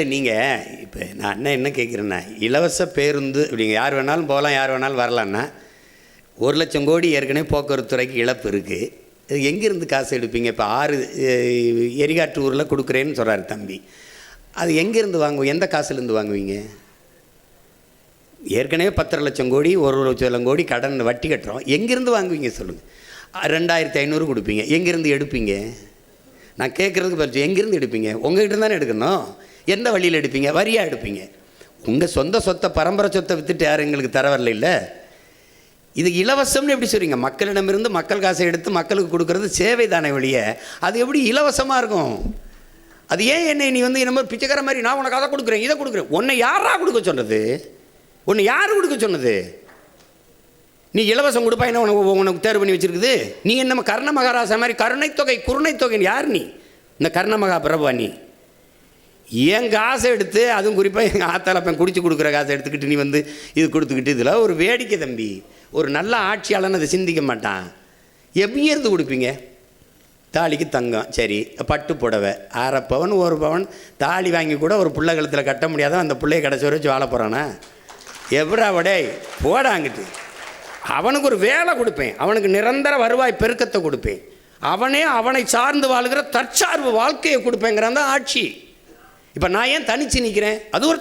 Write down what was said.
நீங்கள் இப்போ நான் என்ன கேட்குறேன்னா, இலவச பேருந்து இப்படிங்க யார் வேணாலும் போகலாம், யார் வேணாலும் வரலான்னா 1,00,000 கோடி ஏற்கனவே போக்குவரத்து துறைக்கு இழப்பு இருக்குது. இது எங்கேருந்து காசு எடுப்பீங்க? இப்போ 6 எரிகாட்டு ஊரில் கொடுக்குறேன்னு சொல்கிறார் தம்பி. அது எங்கேருந்து வாங்குவோம்? எந்த காசுலேருந்து வாங்குவீங்க? ஏற்கனவே 10,00,000 கோடி 1,00,000 கோடி கடன் வட்டி கட்டுறோம். எங்கேருந்து வாங்குவீங்க சொல்லுங்கள்? 2,500 கொடுப்பீங்க. எங்கேருந்து எடுப்பீங்க? நான் கேட்குறதுக்கு பரிச்சு எங்கேருந்து எடுப்பீங்க? உங்கள்கிட்ட தானே எடுக்கணும். எந்த வழியில் எடுப்பீங்க? வரியாக எடுப்பீங்க. உங்கள் சொந்த சொத்தை, பரம்பரை சொத்தை விற்றுட்டு யாரும் எங்களுக்கு தர வரல. இல்லை, இது இலவசம்னு எப்படி சொல்கிறீங்க? மக்களிடமிருந்து மக்கள் காசை எடுத்து மக்களுக்கு கொடுக்குறது சேவை தானே வழிய, அது எப்படி இலவசமாக இருக்கும்? அது ஏன் என்னை நீ என்ன பிச்சைக்கார மாதிரி நான் உனக்கு அதை கொடுக்குறேன், இதை கொடுக்குறேன்? உன்னை யாரா கொடுக்க சொன்னது? உன்னை யார் கொடுக்க சொன்னது? நீ இலவசம் கொடுப்பா என்ன உனக்கு தேர்வு பண்ணி வச்சுருக்குது? நீ என்ன கர்ண மகாராசா மாதிரி கருணைத்தொகை குருணைத்தொகைன்னு யார் நீ? இந்த கர்ண மகா பிரபா நீ என் காசை எடுத்து, அதுவும் குறிப்பாக எங்கள் ஆத்தாளப்பன் குடிச்சு கொடுக்குற காசை எடுத்துக்கிட்டு நீ இது கொடுத்துக்கிட்டு, இதில் ஒரு வேடிக்கை தம்பி. ஒரு நல்ல ஆட்சியாளன்னு அதை சிந்திக்க மாட்டான். எங்கேருந்து கொடுப்பீங்க? தாலிக்கு தங்கம், சரி, பட்டு புடவை 1/2 பவன் 1 பவன் தாலி வாங்கி கூட ஒரு பிள்ளை கழுத்தில் கட்ட முடியாத அந்த பிள்ளையை கடைசி வச்சு வாழ போகிறானா? எவ்வளோ வடே போடாங்கிட்டு அவனுக்கு ஒரு வேலை கொடுப்பேன், அவனுக்கு நிரந்தர வருவாய் பெருக்கத்தை கொடுப்பேன், அவனை சார்ந்து வாழ்கிற தற்சார்பு வாழ்க்கையை கொடுப்பேங்கிறான் தான் ஆட்சி. இப்போ நான் ஏன் தனிச்சு நிற்கிறேன்? அது ஒரு